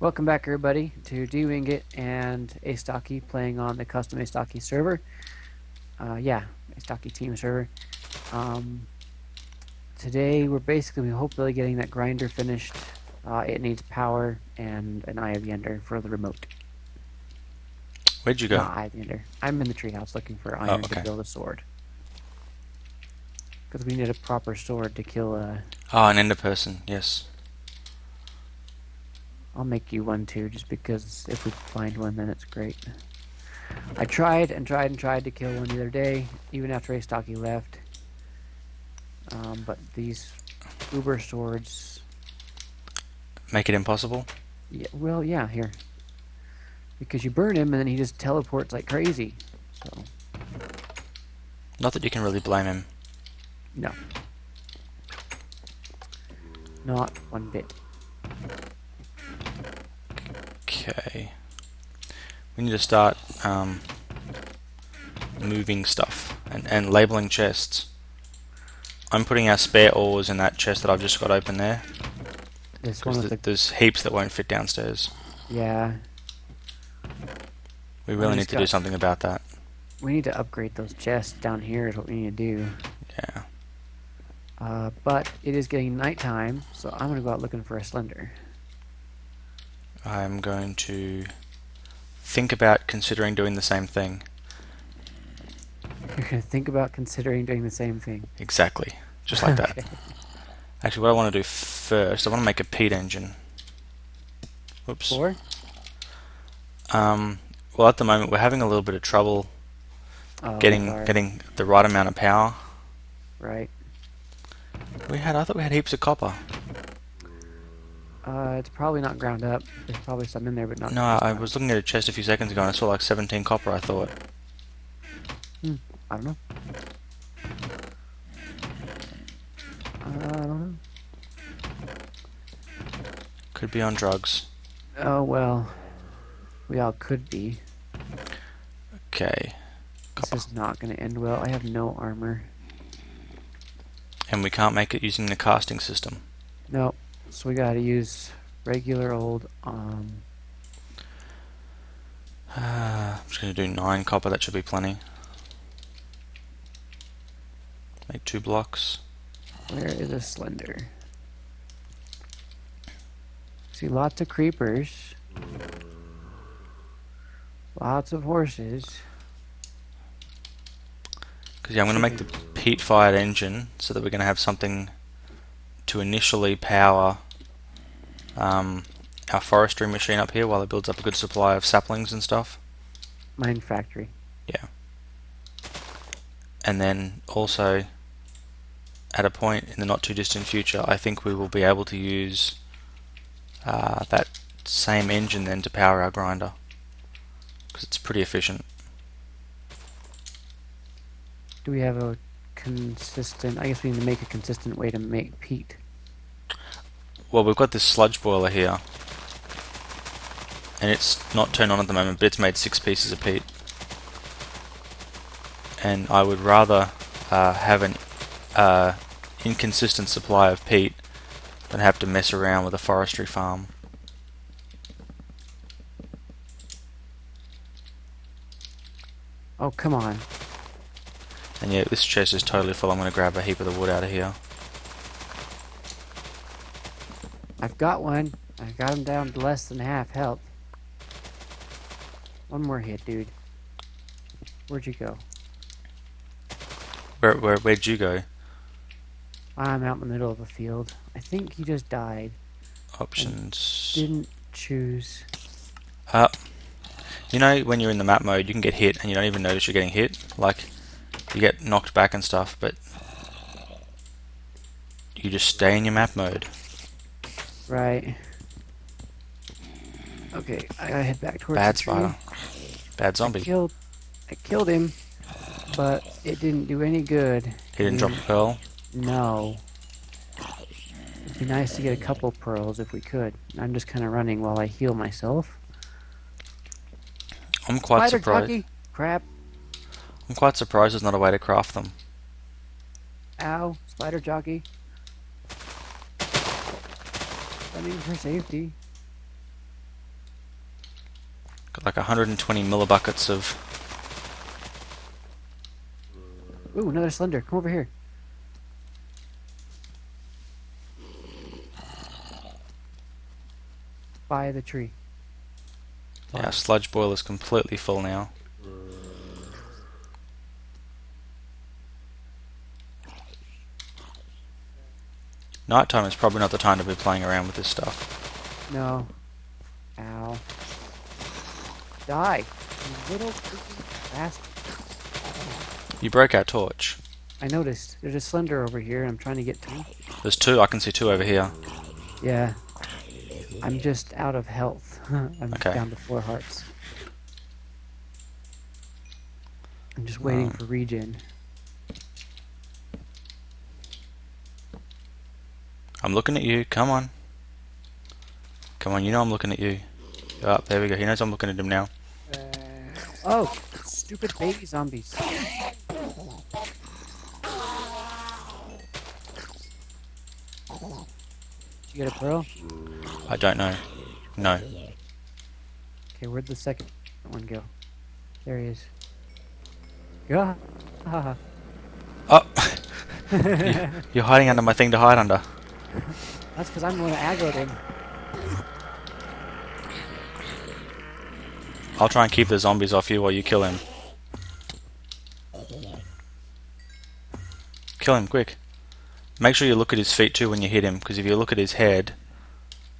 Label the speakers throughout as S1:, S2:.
S1: Welcome back, everybody, to Dwinget and Astocky playing on the custom Astocky server. Astocky team server. Um, Today, we're hopefully getting that grinder finished. It needs power and an Eye of the Ender for the remote.
S2: Where'd you go?
S1: Not Eye of the Ender. I'm in the treehouse looking for
S2: Oh,
S1: iron to
S2: okay.
S1: build a sword. Because we need a proper sword to kill
S2: Oh, an ender person, yes.
S1: I'll make you one too, just because if we find one, then it's great. I tried and tried and tried to kill one the other day, even after Astocky left. But these Uber swords,
S2: Make it impossible?
S1: yeah, here. Because you burn him and then he just teleports like crazy. So,
S2: Not that you can really blame him.
S1: no. Not one bit.
S2: Okay. We need to start moving stuff and labeling chests. I'm putting our spare ores in that chest that I've just got open there.
S1: This one
S2: Because
S1: with the...
S2: there's heaps that won't fit downstairs.
S1: Yeah.
S2: We really need to do
S1: got...
S2: something about that.
S1: We need to upgrade those chests down here is what we need to do.
S2: Yeah.
S1: But it is getting nighttime, so I'm going to go out looking for a slender.
S2: I'm going to think about considering doing the same thing.
S1: You're going to think about considering doing the same thing.
S2: Exactly. Just like that.
S1: Okay.
S2: Actually, what I want to do first, I want to make a peat engine. Whoops.
S1: Four?
S2: Well, at the moment we're having a little bit of trouble getting the right amount of power.
S1: Right.
S2: I thought we had heaps of copper.
S1: It's probably not ground up. There's probably some in there, but not.
S2: No, I was looking at a chest a few seconds ago and I saw like 17 copper, I thought.
S1: I don't know. I don't know.
S2: Could be on drugs.
S1: Oh well. We all could be.
S2: Okay.
S1: This
S2: Copper.
S1: is not going to end well. I have no armor.
S2: And we can't make it using the casting system.
S1: Nope. So we gotta use regular old,
S2: I'm just going to do 9 copper, that should be plenty. Make 2 blocks.
S1: where is a slender? See, lots of creepers. Lots of horses.
S2: Because yeah, I'm going to make the peat fired engine so that we're going to have something to initially power our forestry machine up here while it builds up a good supply of saplings and stuff.
S1: Mine factory.
S2: Yeah. And then also, at a point in the not too distant future, I think we will be able to use that same engine then to power our grinder. Because it's pretty efficient.
S1: Do we have a consistent... I guess we need to make a consistent way to make peat.
S2: Well, we've got this sludge boiler here. And it's not turned on at the moment, but it's made 6 pieces of peat. And I would rather have an inconsistent supply of peat than have to mess around with a forestry farm.
S1: Oh, come on.
S2: And yeah, this chest is totally full. I'm going to grab a heap of the wood out of here.
S1: I've got one. I got him down to less than half health. One more hit, dude. Where'd you go?
S2: Where'd you go?
S1: I'm out in the middle of a field. I think he just died.
S2: Options.
S1: Didn't choose.
S2: You know, when you're in the map mode, you can get hit and you don't even notice you're getting hit. Like, you get knocked back and stuff, but you just stay in your map mode.
S1: Right. Okay, I gotta head back towards
S2: Bad
S1: the tree.
S2: spider. Bad zombie.
S1: I killed him, but it didn't do any good.
S2: He didn't drop a pearl.
S1: No. It'd be nice to get a couple pearls if we could. I'm just kind of running while I heal myself.
S2: I'm quite
S1: Spider
S2: surprised.
S1: jockey! Crap.
S2: I'm quite surprised there's not a way to craft them.
S1: Ow. Spider jockey. Running for safety.
S2: Got like 120 millibuckets of...
S1: Ooh, another slender. Come over here. By the tree.
S2: Yeah, our sludge boiler is completely full now. Nighttime is probably not the time to be playing around with this stuff.
S1: No. Ow. Die. You little freaking bastard.
S2: You broke our torch.
S1: I noticed. There's a slender over here. I'm trying to get to him.
S2: There's two. I can see two over here.
S1: Yeah. I'm just out of health. I'm
S2: Okay.
S1: down to 4 hearts. I'm just waiting for regen.
S2: I'm looking at you. Come on. Come on, you know I'm looking at you. Oh, there we go. He knows I'm looking at him now.
S1: Oh, stupid baby zombies. Did you get a pearl?
S2: I don't know. No.
S1: Okay, where'd the second one go? There he is. Yeah. Haha.
S2: Oh! You're hiding under my thing to hide under.
S1: That's because I'm going to aggro him.
S2: I'll try and keep the zombies off you while you kill him. Kill him, quick. Make sure you look at his feet too when you hit him, because if you look at his head,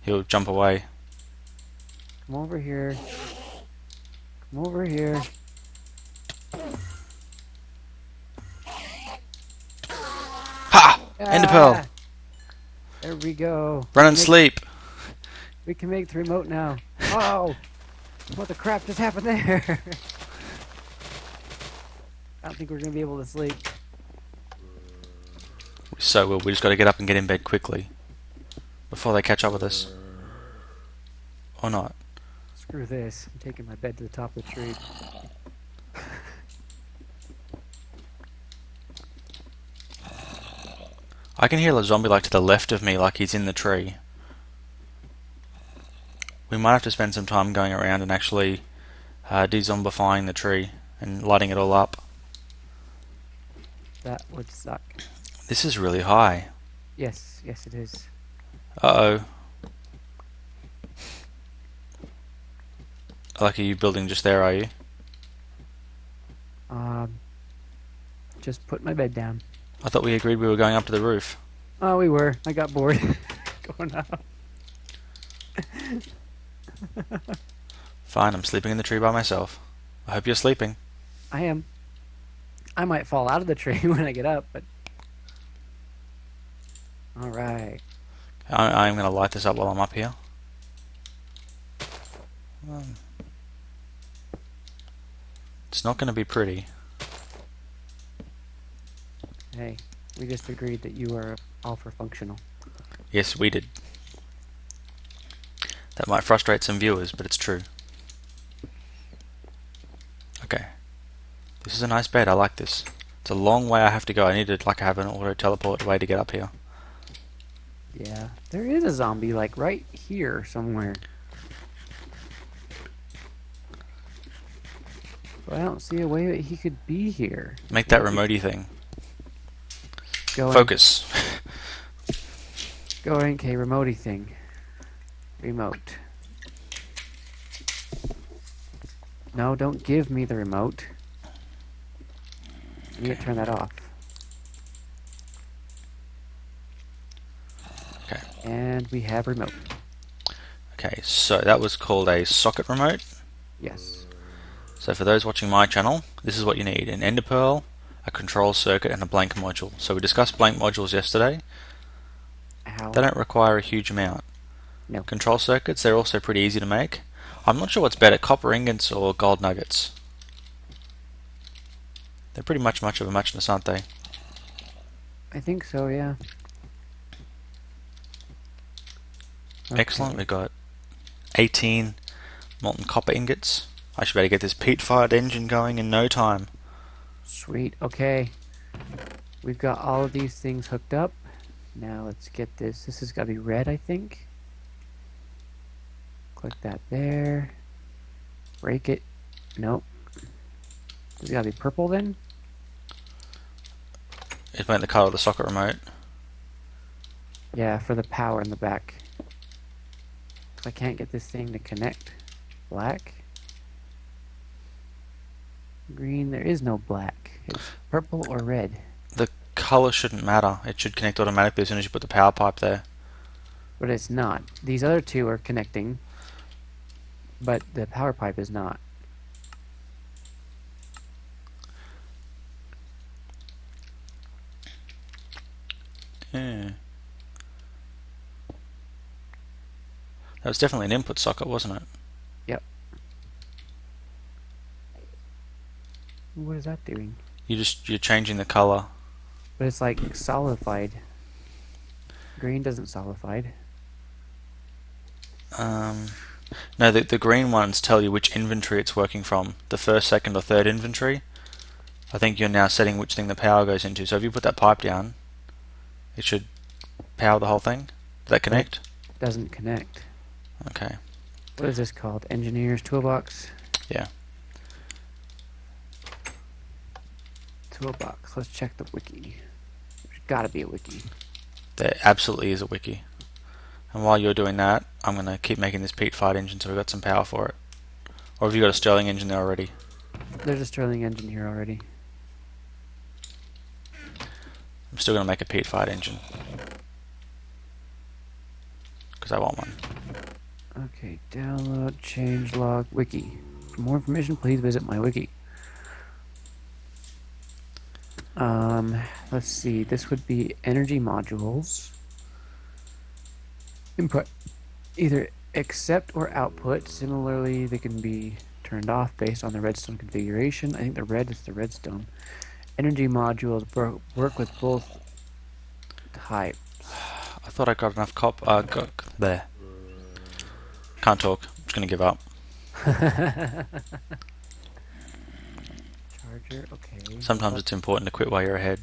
S2: he'll jump away.
S1: Come over here. Come over here.
S2: Ha! Ender pearl!
S1: There we go.
S2: Run and sleep!
S1: We can make the remote now. Oh! What the crap just happened there? I don't think we're going to be able to sleep.
S2: So we just got to get up and get in bed quickly before they catch up with us. Or not.
S1: Screw this. I'm taking my bed to the top of the tree.
S2: I can hear a zombie like to the left of me, like he's in the tree. We might have to spend some time going around and actually de-zombifying the tree and lighting it all up.
S1: That would suck.
S2: This is really high.
S1: Yes, yes it is.
S2: Uh-oh. Like, are you building just there, are you?
S1: Just put my bed down.
S2: I thought we agreed we were going up to the roof.
S1: Oh, we were. I got bored. Going up.
S2: Fine, I'm sleeping in the tree by myself. I hope you're sleeping.
S1: I am. I might fall out of the tree when I get up, but... Alright.
S2: I'm going to light this up while I'm up here. It's not going to be pretty.
S1: Hey, we just agreed that you are all for functional.
S2: Yes, we did. That might frustrate some viewers, but it's true. Okay. This is a nice bed, I like this. It's a long way I have to go. I need to have an auto teleport way to get up here.
S1: Yeah, there is a zombie like right here somewhere. But I don't see a way that he could be here.
S2: Make that remote-y thing.
S1: Going.
S2: Focus.
S1: Going, okay, remote-y thing. Remote. No, don't give me the remote. I need to turn that off.
S2: Okay.
S1: And we have remote.
S2: Okay, so that was called a socket remote.
S1: Yes.
S2: So for those watching my channel, this is what you need. An ender pearl, a control circuit, and a blank module. So we discussed blank modules yesterday.
S1: Ow.
S2: They don't require a huge amount.
S1: No.
S2: Control circuits, they're also pretty easy to make. I'm not sure what's better, copper ingots or gold nuggets. They're pretty much of a muchness, aren't they?
S1: I think so, yeah. Okay.
S2: Excellent, we've got 18 molten copper ingots. I should be able to get this peat-fired engine going in no time.
S1: Sweet, okay. We've got all of these things hooked up. Now let's get this. This has got to be red, I think. Click that there. Break it. Nope. Does it gotta be purple then?
S2: It's make the color of the socket remote.
S1: Yeah, for the power in the back. 'Cause I can't get this thing to connect. Black? Green, there is no black. It's purple or red.
S2: The color shouldn't matter. It should connect automatically as soon as you put the power pipe there.
S1: But it's not. These other two are connecting, but the power pipe is not.
S2: Yeah. That was definitely an input socket, wasn't it?
S1: Yep. What is that doing?
S2: You're changing the color.
S1: But it's like solidified. Green doesn't solidified.
S2: No, the green ones tell you which inventory it's working from. The first, second, or third inventory. I think you're now setting which thing the power goes into. So if you put that pipe down, it should power the whole thing. Does that connect?
S1: It doesn't connect.
S2: Okay.
S1: What is this called? Engineer's Toolbox?
S2: Yeah.
S1: Toolbox. Let's check the wiki. There's gotta be a wiki.
S2: There absolutely is a wiki. And while you're doing that, I'm going to keep making this peat-fired engine so we've got some power for it. Or have you got a Stirling engine there already?
S1: There's a Stirling engine here already.
S2: I'm still going to make a peat-fired engine. Because I want one.
S1: Okay, download, changelog, wiki. For more information, please visit my wiki. Let's see. This would be energy modules. Input. Either accept or output. Similarly, they can be turned off based on the redstone configuration. I think the red is the redstone. Energy modules work with both types.
S2: I thought I got enough there. Can't talk. I'm just going to give up.
S1: Charger, okay.
S2: Sometimes it's important to quit while you're ahead.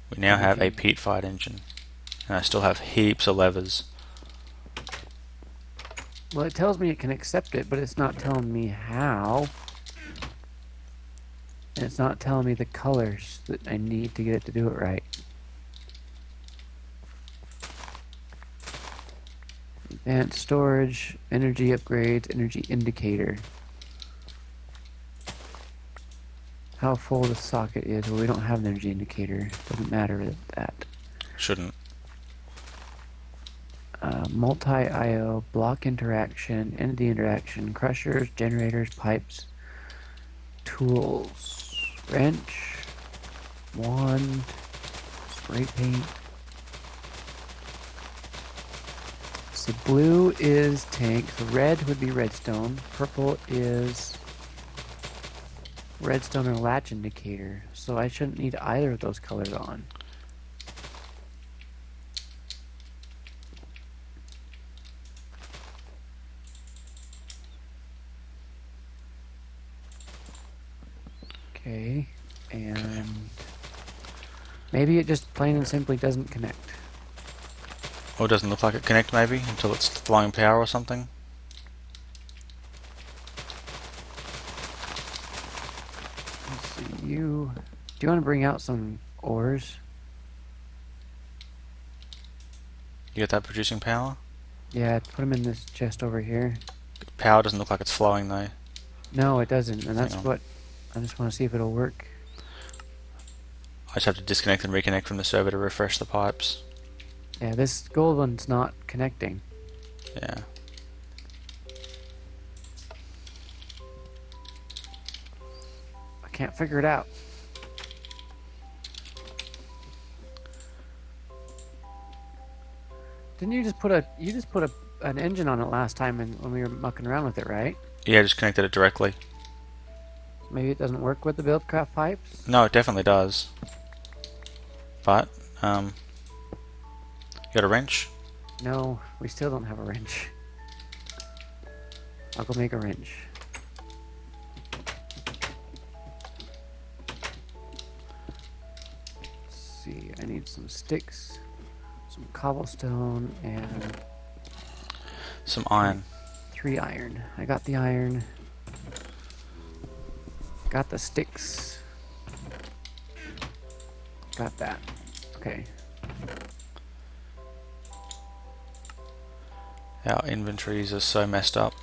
S2: We now have a peat-fired engine. And I still have heaps of levers.
S1: Well, it tells me it can accept it, but it's not telling me how. And it's not telling me the colors that I need to get it to do it right. Advanced storage, energy upgrades, energy indicator. How full the socket is. Well, we don't have an energy indicator. Doesn't matter with that.
S2: Shouldn't.
S1: Multi-IO, block interaction, entity interaction, crushers, generators, pipes, tools, wrench, wand, spray paint. So blue is tank, so red would be redstone, purple is redstone or latch indicator, so I shouldn't need either of those colors on. Okay, and maybe it just plain and simply doesn't connect.
S2: Or it doesn't look like it connect maybe until it's flowing power or something.
S1: Let's see, do you want to bring out some ores?
S2: You got that producing power?
S1: Yeah, put them in this chest over here.
S2: Power doesn't look like it's flowing though.
S1: No, it doesn't, and that's
S2: Hang on.
S1: what I just want to see if it'll work.
S2: I just have to disconnect and reconnect from the server to refresh the pipes.
S1: Yeah, this gold one's not connecting.
S2: Yeah.
S1: I can't figure it out. Didn't you just put an engine on it last time when we were mucking around with it, right?
S2: Yeah, just connected it directly.
S1: Maybe it doesn't work with the Buildcraft pipes?
S2: No, it definitely does. But, you got a wrench?
S1: No, we still don't have a wrench. I'll go make a wrench. Let's see, I need some sticks, some cobblestone, and
S2: some iron.
S1: 3 iron. I got the iron. Got the sticks. Got that. Okay.
S2: Our inventories are so messed up.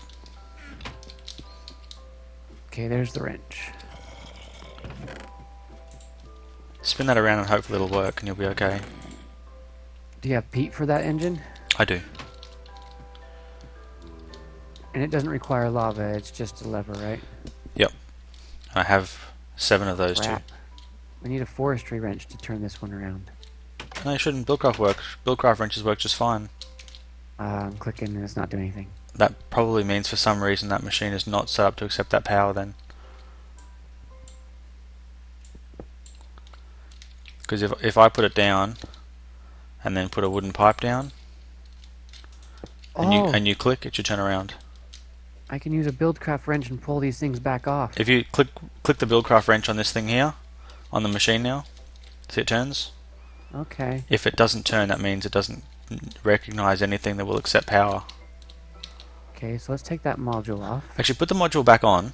S1: Okay, there's the wrench.
S2: Spin that around and hopefully it'll work and you'll be okay.
S1: Do you have peat for that engine?
S2: I do.
S1: And it doesn't require lava, it's just a lever, right?
S2: Yep. I have 7 of those
S1: Crap.
S2: too.
S1: We need a forestry wrench to turn this one around.
S2: No, you shouldn't. Buildcraft work. Buildcraft wrenches work just fine.
S1: I'm clicking and it's not doing anything.
S2: That probably means for some reason that machine is not set up to accept that power then. Because if I put it down and then put a wooden pipe down and you click, it should turn around.
S1: I can use a Buildcraft wrench and pull these things back off.
S2: If you click the Buildcraft wrench on this thing here, on the machine now, see it turns?
S1: Okay.
S2: If it doesn't turn, that means it doesn't recognize anything that will accept power.
S1: Okay, so let's take that module off.
S2: Actually, put the module back on.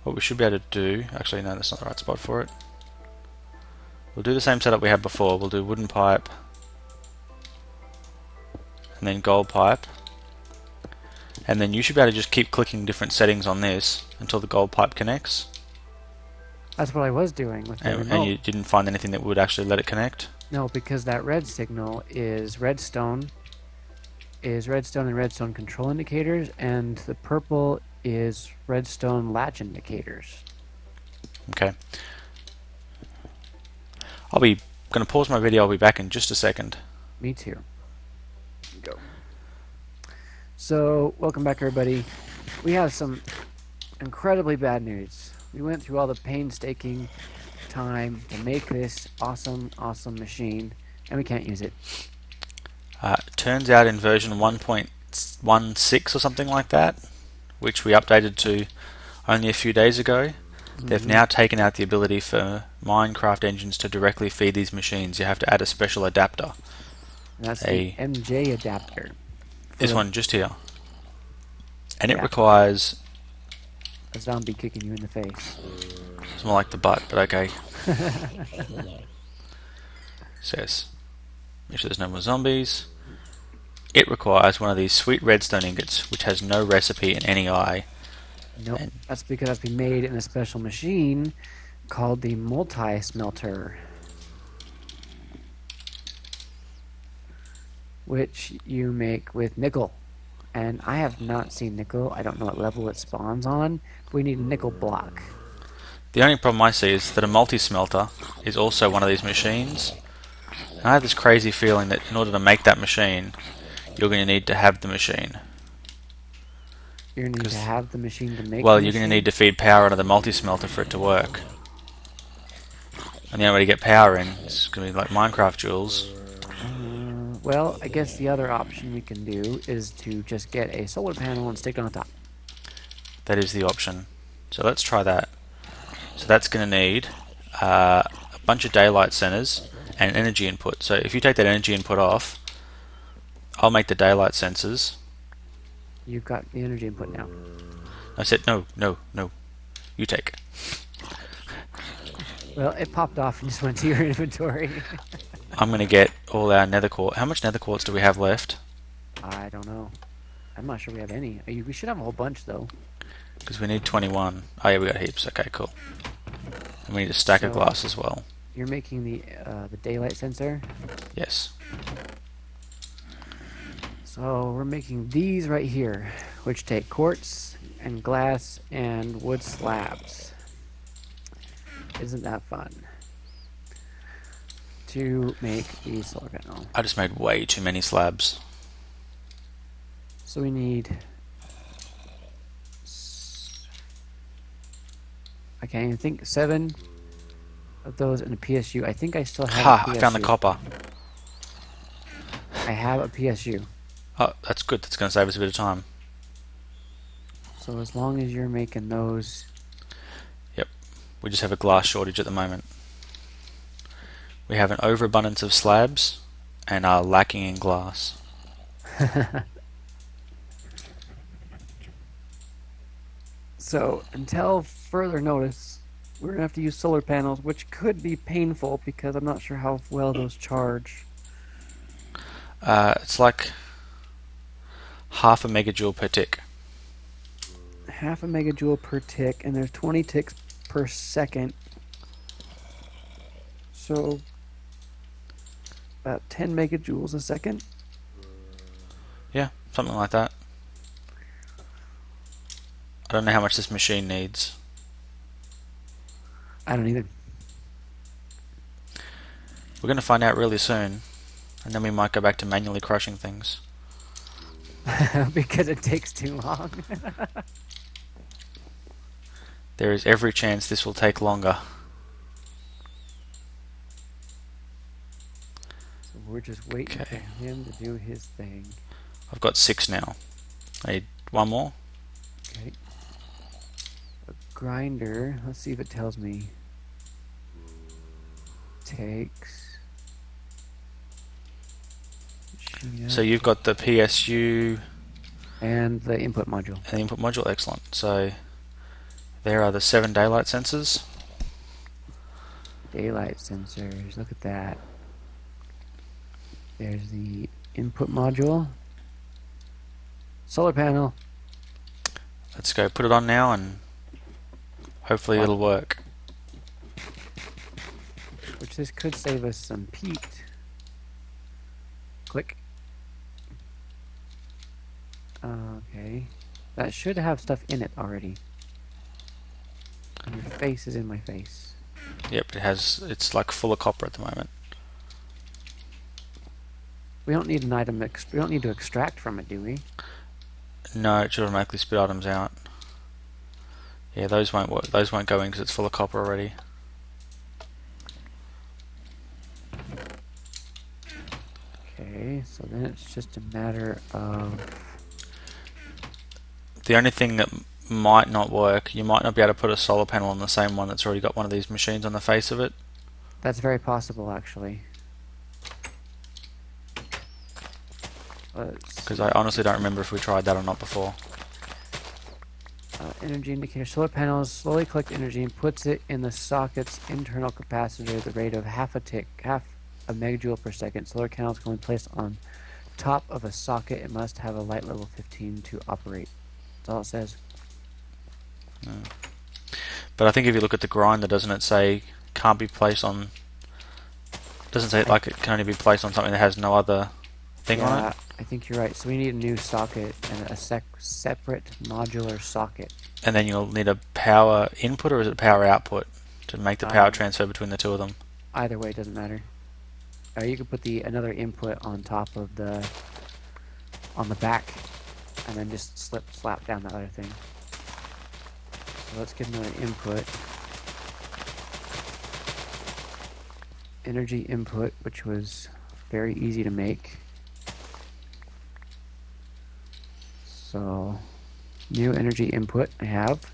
S2: What we should be able to do... Actually, no, that's not the right spot for it. We'll do the same setup we had before. We'll do wooden pipe. And then gold pipe. And then you should be able to just keep clicking different settings on this until the gold pipe connects.
S1: That's what I was doing with the remote.
S2: And you didn't find anything that would actually let it connect?
S1: No, because that red signal is redstone and redstone control indicators, and the purple is redstone latch indicators.
S2: Okay. Going to pause my video. I'll be back in just a second.
S1: Me too. Go. So, welcome back everybody. We have some incredibly bad news. We went through all the painstaking time to make this awesome machine, and we can't use it.
S2: Turns out in version 1.16 or something like that, which we updated to only a few days ago, they've now taken out the ability for Minecraft engines to directly feed these machines. You have to add a special adapter.
S1: And that's the MJ adapter.
S2: This one just here. And it
S1: Yeah.
S2: requires...
S1: A zombie kicking you in the face.
S2: It's more like the butt, but okay. Says, make sure there's no more zombies. It requires one of these sweet redstone ingots, which has no recipe in any eye.
S1: Nope, that's because that's been made in a special machine called the multi-smelter, which you make with nickel. And I have not seen nickel. I don't know what level it spawns on. But we need a nickel block.
S2: The only problem I see is that a multi-smelter is also one of these machines. And I have this crazy feeling that in order to make that machine, you're going to need to have the machine.
S1: You're going to need to have the machine to make
S2: Well,
S1: the
S2: you're going to
S1: machine?
S2: need to feed power into the multi-smelter for it to work. And the only way to get power in is going to be like Minecraft jewels.
S1: Well, I guess the other option we can do is to just get a solar panel and stick it on the top.
S2: That is the option. So let's try that. So that's going to need a bunch of daylight centers and energy input. So if you take that energy input off, I'll make the daylight sensors.
S1: You've got the energy input now.
S2: I said no. You take.
S1: Well, it popped off and just went to your inventory.
S2: I'm going to get all our nether quartz. How much nether quartz do we have left?
S1: I don't know. I'm not sure we have any. We should have a whole bunch, though.
S2: Because we need 21. Oh yeah, we got heaps. Okay, cool. And we need a stack of glass as well.
S1: You're making the daylight sensor?
S2: Yes.
S1: So we're making these right here, which take quartz and glass and wood slabs. Isn't that fun? To make the solar panel.
S2: I just made way too many slabs.
S1: So we need... I can't even think. 7 of those in a PSU. I think I still have a PSU.
S2: I found the copper.
S1: I have a PSU.
S2: Oh, that's good. That's going to save us a bit of time.
S1: So as long as you're making those...
S2: Yep. We just have a glass shortage at the moment. We have an overabundance of slabs and are lacking in glass.
S1: So, until further notice, we're gonna have to use solar panels, which could be painful because I'm not sure how well those charge.
S2: It's like half a megajoule per tick.
S1: Half a megajoule per tick, and there's 20 ticks per second. So, about 10 megajoules a second.
S2: Yeah, something like that. I don't know how much this machine needs.
S1: I don't either.
S2: We're going to find out really soon, and then we might go back to manually crushing things.
S1: Because it takes too long.
S2: There is every chance this will take longer.
S1: So we're just waiting for him to do his thing.
S2: I've got 6 now. I need 1 more.
S1: Okay. A grinder, let's see if it tells me. Takes.
S2: So you've got the PSU
S1: and the input module.
S2: and the input module, excellent. So there are the 7 daylight sensors.
S1: Daylight sensors, look at that. There's the input module. Solar panel.
S2: Let's go put it on now and hopefully it'll work.
S1: Which this could save us some peat. Click. Okay. That should have stuff in it already. And your face is in my face.
S2: Yep, it has. It's like full of copper at the moment.
S1: We don't need an item. We don't need to extract from it, do we?
S2: No, it should automatically spit items out. Yeah, those won't work. Those won't go in because it's full of copper already.
S1: Okay, so then it's just a matter of...
S2: The only thing that might not work, you might not be able to put a solar panel on the same one that's already got one of these machines on the face of it.
S1: That's very possible, actually.
S2: Because I honestly don't remember if we tried that or not before.
S1: Energy indicator. Solar panels slowly collect energy and puts it in the socket's internal capacitor at the rate of half a megajoule per second. Solar panels can be placed on top of a socket. It must have a light level 15 to operate. That's all it says.
S2: But I think if you look at the grinder, doesn't it say can't be placed on... Doesn't say like it can only be placed on something that has no other thing on it?
S1: I think you're right. So we need a new socket and a separate modular socket.
S2: And then you'll need a power input, or is it power output, to make the power transfer between the two of them?
S1: Either way, it doesn't matter. You could put another input on top of on the back, and then just slap down that other thing. So let's get another input. Energy input, which was very easy to make. So, new energy input I have,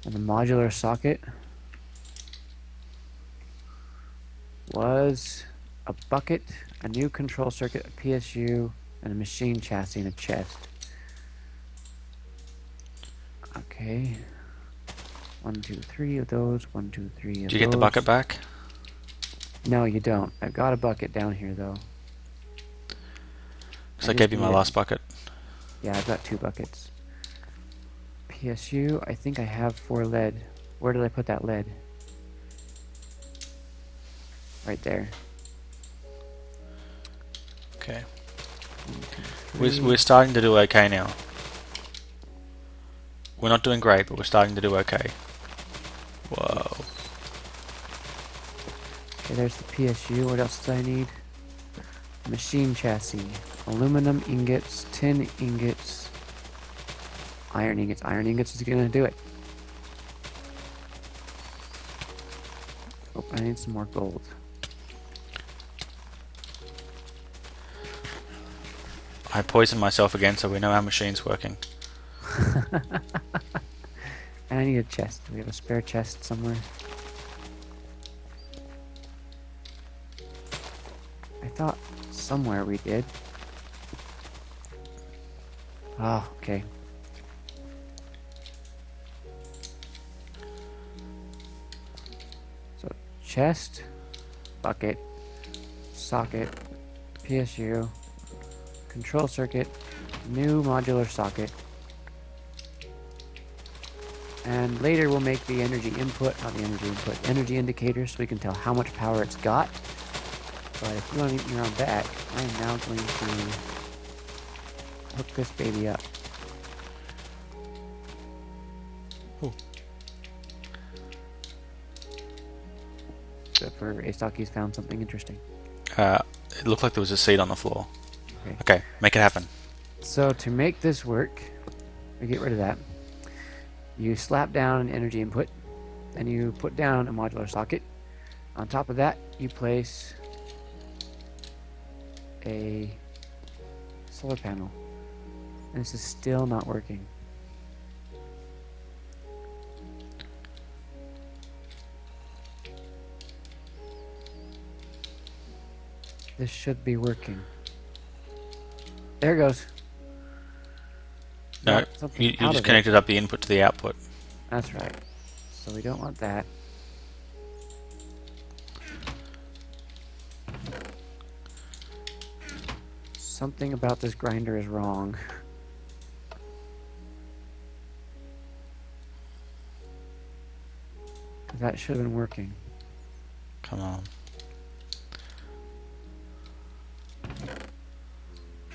S1: and the modular socket was a bucket, a new control circuit, a PSU, and a machine chassis and a chest. Okay. 1, 2, 3 of those. 1, 2, 3 of those.
S2: Do you get the bucket back?
S1: No, you don't. I've got a bucket down here, though.
S2: Because I gave you my last bucket.
S1: Yeah, I've got 2 buckets. PSU, I think I have 4 lead. Where did I put that lead? Right there.
S2: Okay.
S1: 1, 2, 3.
S2: We're starting to do okay now. We're not doing great, but we're starting to do okay. Whoa.
S1: Okay, there's the PSU. What else do I need? Machine chassis. Aluminum ingots, tin ingots, iron ingots. Iron ingots is gonna do it. Oh, I need some more gold.
S2: I poisoned myself again, so we know our machine's working.
S1: And I need a chest. Do we have a spare chest somewhere? I thought somewhere we did. Oh, okay. So chest, bucket, socket, PSU, control circuit, new modular socket. And later we'll make the energy input, not the energy input, energy indicator so we can tell how much power it's got. But if you want to meet me around back, I am now going to hook this baby up.
S2: Ooh.
S1: Except for Astocky's found something interesting.
S2: It looked like there was a seed on the floor.
S1: Okay.
S2: Okay, make it happen.
S1: So to make this work, we get rid of that. You slap down an energy input, and you put down a modular socket. On top of that, you place a solar panel. And this is still not working. This should be working. There it goes.
S2: No,
S1: Got something
S2: you
S1: out of
S2: just
S1: it.
S2: connected up the input to the output.
S1: That's right. So we don't want that. Something about this grinder is wrong. That should have been working.
S2: Come on.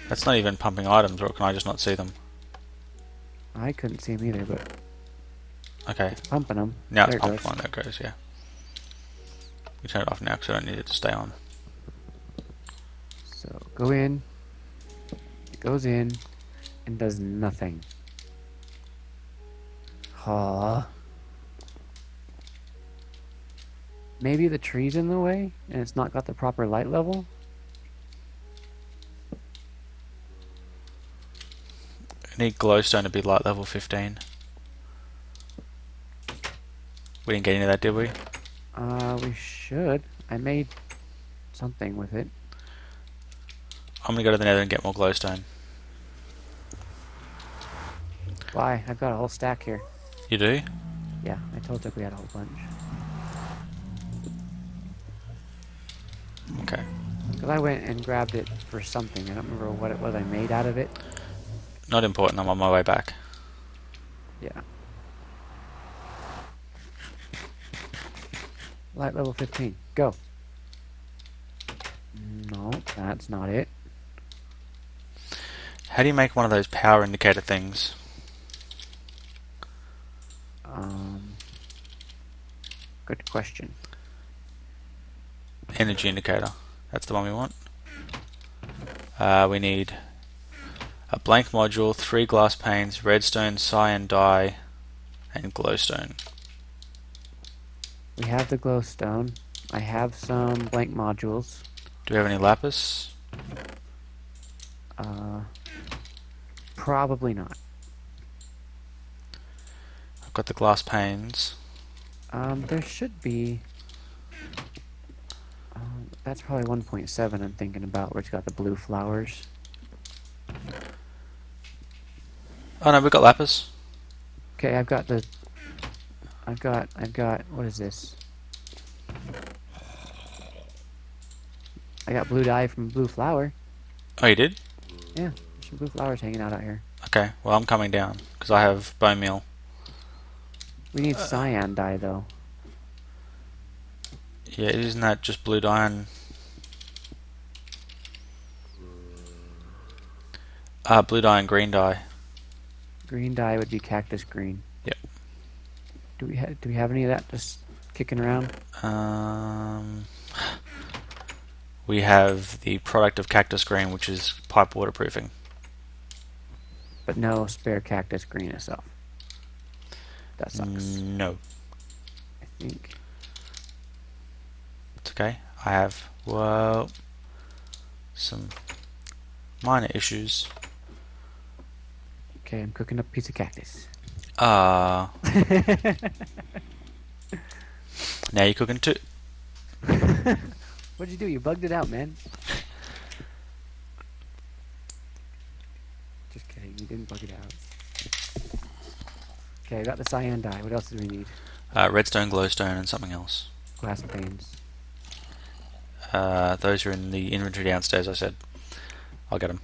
S2: That's not even pumping items, or can I just not see them?
S1: I couldn't see them either, but
S2: Okay,
S1: it's pumping them.
S2: now
S1: There
S2: it's
S1: it
S2: pumped
S1: goes.
S2: on. There it goes, yeah. We turn it off now because I don't need it to stay on.
S1: So go in. It goes in and does nothing. Huh. Maybe the tree's in the way and it's not got the proper light level?
S2: I need glowstone to be light level 15. We didn't get any of that, did we?
S1: We should. I made something with it.
S2: I'm gonna go to the nether and get more glowstone.
S1: Why? I've got a whole stack here.
S2: You do?
S1: Yeah, I told you we had a whole bunch.
S2: Okay.
S1: Because I went and grabbed it for something. I don't remember what it was I made out of it.
S2: Not important, I'm on my way back.
S1: Yeah. Light level 15. Go. No, that's not it.
S2: How do you make one of those power indicator things?
S1: Good question.
S2: Energy indicator. That's the one we want. We need a blank module, 3 glass panes, redstone, cyan dye, and glowstone.
S1: We have the glowstone. I have some blank modules.
S2: Do we have any lapis?
S1: Probably not.
S2: I've got the glass panes.
S1: There should be. That's probably 1.7 I'm thinking about, where it's got the blue flowers.
S2: Oh no, we've got lapis.
S1: Okay, I've got, what is this? I got blue dye from blue flower.
S2: Oh, you did?
S1: Yeah, there's some blue flowers hanging out here.
S2: Okay, well I'm coming down, because I have bone meal.
S1: We need cyan dye, though.
S2: Yeah, isn't that just blue dye and... blue dye and green dye.
S1: Green dye would be cactus green.
S2: Yep.
S1: Do we have any of that just kicking around?
S2: We have the product of cactus green, which is pipe waterproofing.
S1: But no spare cactus green itself. That sucks.
S2: No.
S1: I think.
S2: It's okay. I have, well, some minor issues.
S1: Okay, I'm cooking up a piece of cactus.
S2: Now you're cooking too.
S1: What'd you do? You bugged it out, man. Just kidding. You didn't bug it out. Okay, I got the cyan dye. What else do we need?
S2: Redstone, glowstone, and something else.
S1: Glass panes.
S2: Those are in the inventory downstairs, I said. I'll get them.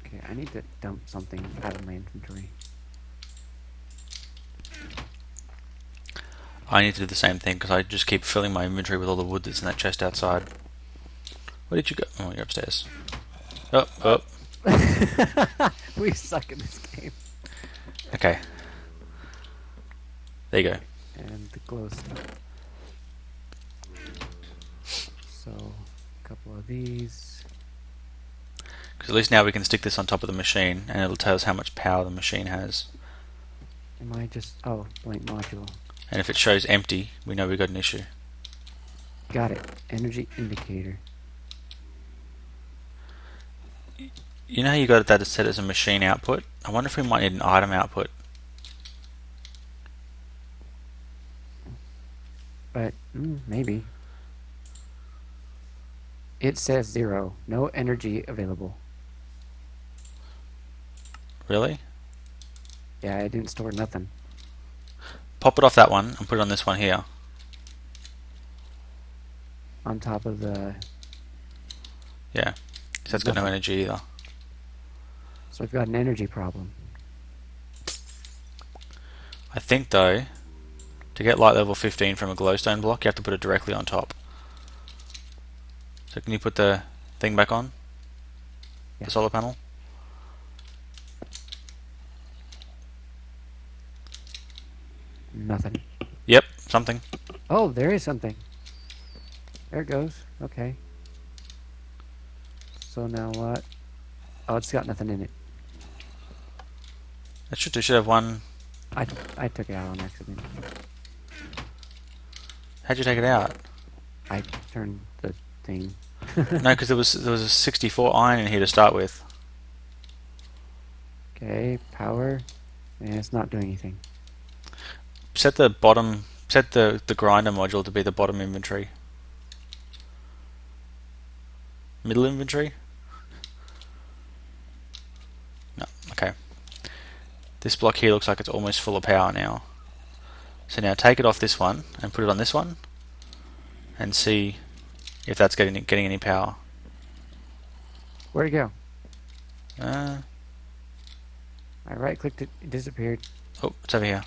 S1: Okay, I need to dump something out of my inventory.
S2: I need to do the same thing because I just keep filling my inventory with all the wood that's in that chest outside. Where did you go? Oh, you're upstairs. Oh, oh.
S1: We suck at this game.
S2: Okay. There you go.
S1: And the glow stuff. So, a couple of these.
S2: Because at least now we can stick this on top of the machine and it'll tell us how much power the machine has.
S1: Am I just... Oh, blank module.
S2: And if it shows empty, we know we've got an issue.
S1: Got it. Energy indicator.
S2: You know how you got that set as a machine output? I wonder if we might need an item output.
S1: But, maybe. It says 0. No energy available.
S2: Really?
S1: Yeah, I didn't store nothing.
S2: Pop it off that one and put it on this one here.
S1: On top of the...
S2: Yeah. So that's got no energy either.
S1: So we've got an energy problem.
S2: I think though, to get light level 15 from a glowstone block, you have to put it directly on top. So can you put the thing back on?
S1: Yeah.
S2: The solar panel?
S1: Nothing.
S2: Yep, something.
S1: Oh, there is something. There it goes. Okay. So now what? Oh, it's got nothing in it.
S2: It should have one.
S1: I took it out on accident.
S2: How'd you take it out?
S1: I turned the thing.
S2: No, because there was a 64 iron in here to start with.
S1: Okay, power. And it's not doing anything.
S2: Set the bottom. Set the grinder module to be the bottom inventory. Middle inventory? No, okay. This block here looks like it's almost full of power now. So now take it off this one and put it on this one and see if that's getting any power.
S1: Where'd it go?
S2: Uh,
S1: I right clicked it, it disappeared.
S2: oh, it's over here.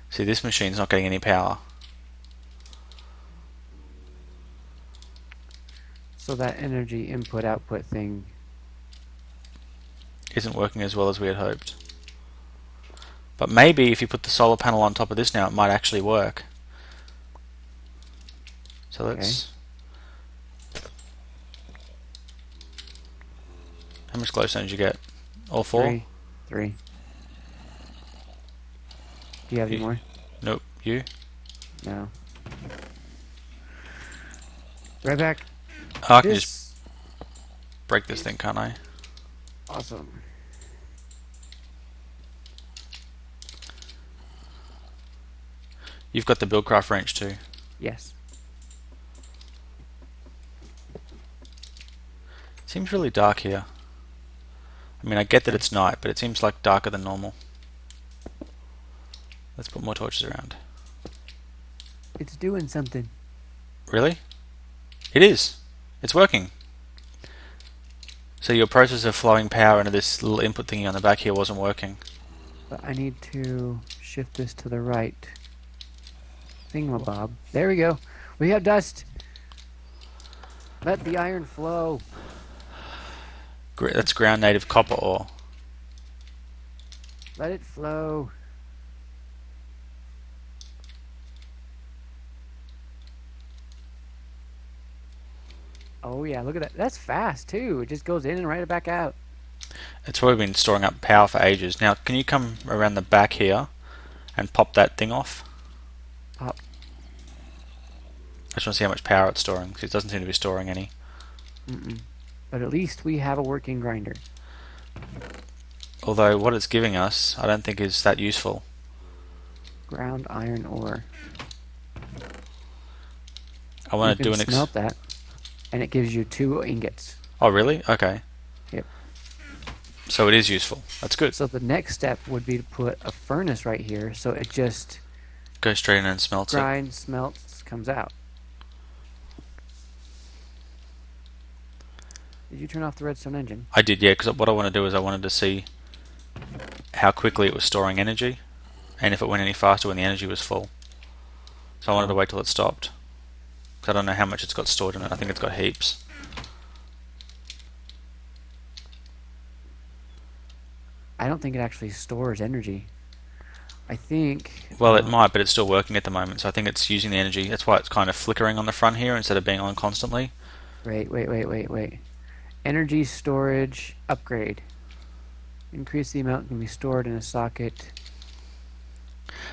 S2: See, this machine's not getting any power.
S1: So that energy input output thing.
S2: Isn't working as well as we had hoped. But maybe if you put the solar panel on top of this now, it might actually work. So let's... How much glowstone did you get? All 4?
S1: Three. Do you have any more?
S2: Nope. You?
S1: No. Right back.
S2: Oh, I can just break this thing, can't I?
S1: Awesome.
S2: You've got the Buildcraft wrench too.
S1: Yes.
S2: Seems really dark here. I mean, I get that it's night, but it seems like darker than normal. Let's put more torches around.
S1: It's doing something.
S2: Really? It is. It's working. So your process of flowing power into this little input thingy on the back here wasn't working.
S1: But I need to shift this to the right. Thingamabob. There we go. We have dust. Let the iron flow.
S2: That's ground native copper ore.
S1: Let it flow. Oh yeah, look at that. That's fast too. It just goes in and right back out.
S2: It's probably been storing up power for ages. Now, can you come around the back here and pop that thing off?
S1: Pop.
S2: I just want to see how much power it's storing, because it doesn't seem to be storing any.
S1: But at least we have a working grinder.
S2: Although what it's giving us, I don't think is that useful.
S1: Ground iron ore.
S2: I want to do an
S1: smelt that. and it gives you 2 ingots.
S2: Oh, really? Okay.
S1: Yep.
S2: So it is useful. That's good.
S1: So the next step would be to put a furnace right here, so it just
S2: Go straight in and smelts it.
S1: grinds, smelts, comes out. Did you turn off the redstone engine?
S2: I did, yeah, because what I want to do is I wanted to see how quickly it was storing energy, and if it went any faster when the energy was full. So I wanted to wait till it stopped. Because I don't know how much it's got stored in it. I think it's got heaps.
S1: I don't think it actually stores energy. I think...
S2: Well, it might, but it's still working at the moment, so I think it's using the energy. That's why it's kind of flickering on the front here instead of being on constantly.
S1: Wait. Energy storage upgrade. Increase the amount can be stored in a socket.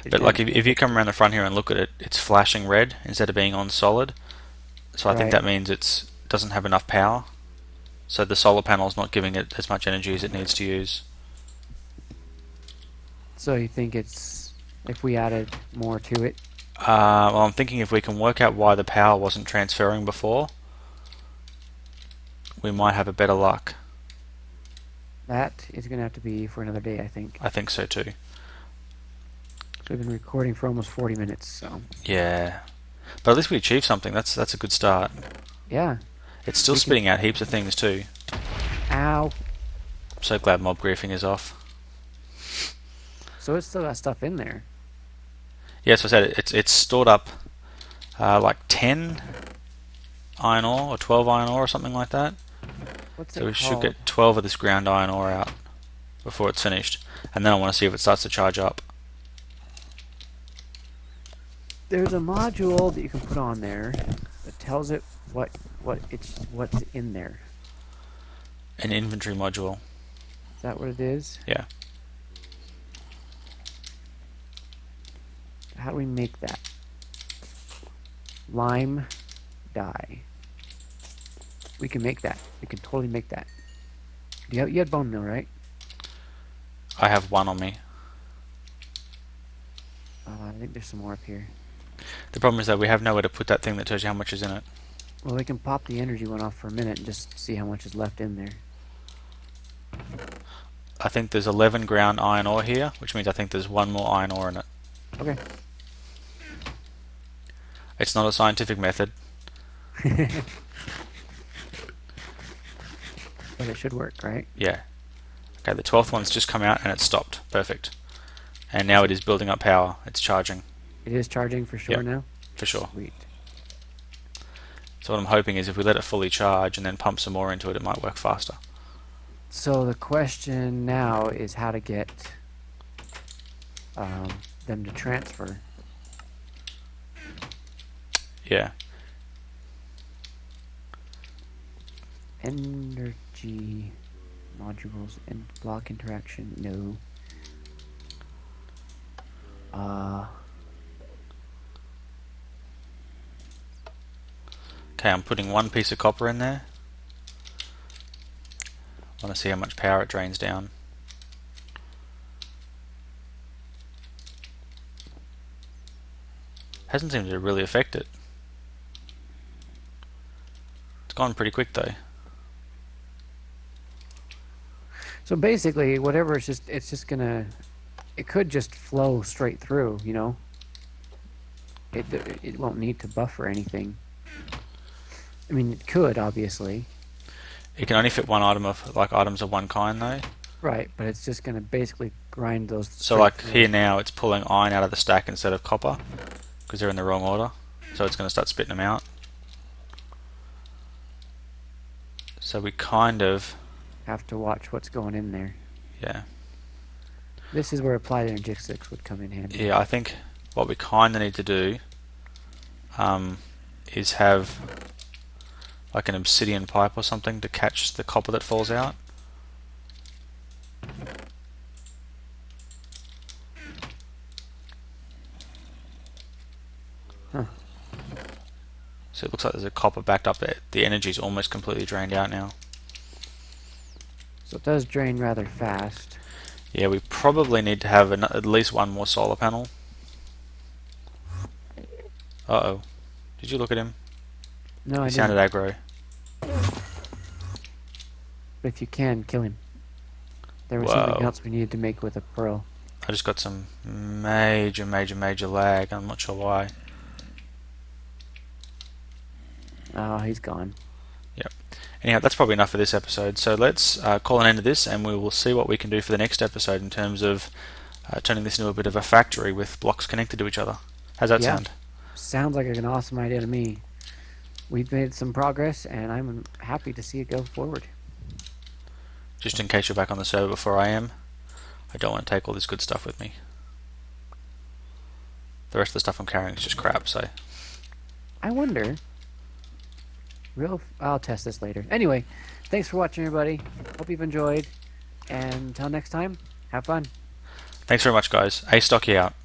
S2: But like if you come around the front here and look at it, it's flashing red instead of being on solid. So I think that means it doesn't have enough power. So the solar panel's not giving it as much energy as it needs to use.
S1: So you think it's... if we added more to it?
S2: Well, I'm thinking if we can work out why the power wasn't transferring before, we might have a better luck.
S1: That is going to have to be for another day, I think.
S2: I think so too.
S1: We've been recording for almost 40 minutes, so...
S2: Yeah. But at least we achieved something. That's a good start.
S1: Yeah.
S2: It's still spitting out heaps of things too.
S1: Ow.
S2: I'm so glad mob griefing is off.
S1: So it's still got stuff in there.
S2: Yes, I said it's stored up like 10 iron ore or 12 iron ore or something like that.
S1: What's
S2: So
S1: it
S2: we should
S1: called?
S2: get 12 of this ground iron ore out before it's finished. And then I want to see if it starts to charge up.
S1: There's a module that you can put on there that tells it what's in there.
S2: An inventory module.
S1: Is that what it is?
S2: Yeah.
S1: How do we make that? Lime dye. We can make that. We can totally make that. You had bone meal, right?
S2: I have one on me.
S1: I think there's some more up here.
S2: The problem is that we have nowhere to put that thing that tells you how much is in it.
S1: Well, we can pop the energy one off for a minute and just see how much is left in there.
S2: I think there's 11 ground iron ore here, which means I think there's one more iron ore in it.
S1: Okay.
S2: It's not a scientific method.
S1: But it should work, right?
S2: Yeah. Okay, the 12th one's just come out and it's stopped. Perfect. And now it is building up power. It's charging.
S1: It is charging for sure now?
S2: For sure.
S1: Sweet.
S2: So what I'm hoping is if we let it fully charge and then pump some more into it, it might work faster.
S1: So the question now is how to get them to transfer.
S2: Yeah.
S1: Energy modules and block interaction, no.
S2: Okay, I'm putting one piece of copper in there. I want to see how much power it drains down. Hasn't seemed to really affect it. It's gone pretty quick though.
S1: So basically, whatever, it's just gonna, it could just flow straight through, you know? It won't need to buffer anything. I mean, it could, obviously.
S2: It can only fit one item of, like, items of one kind though.
S1: Right, but it's just gonna basically grind those.
S2: So like here now, it's pulling iron out of the stack instead of copper, because they're in the wrong order. So it's going to start spitting them out. So we kind of
S1: have to watch what's going in there.
S2: Yeah.
S1: This is where applied energistics would come in handy.
S2: Yeah, I think what we kind of need to do is have like an obsidian pipe or something to catch the copper that falls out.
S1: Huh.
S2: So it looks like there's a copper backed up there. The energy's almost completely drained out now.
S1: So it does drain rather fast.
S2: Yeah, we probably need to have at least one more solar panel. Uh-oh. Did you look at him?
S1: No, I
S2: He sounded
S1: didn't.
S2: aggro.
S1: But if you can, kill him. There was something
S2: Whoa.
S1: else we needed to make with a pearl.
S2: I just got some major lag. I'm not sure why.
S1: Oh, he's gone.
S2: Yep. Anyhow, that's probably enough for this episode. So let's call an end to this, and we will see what we can do for the next episode in terms of turning this into a bit of a factory with blocks connected to each other. How's that
S1: Yeah.
S2: sound?
S1: Sounds like an awesome idea to me. We've made some progress, and I'm happy to see it go forward.
S2: Just in case you're back on the server before I am, I don't want to take all this good stuff with me. The rest of the stuff I'm carrying is just crap, so...
S1: I wonder. I'll test this later. Anyway, thanks for watching, everybody. Hope you've enjoyed. And until next time, have fun.
S2: Thanks very much, guys. Astocky out.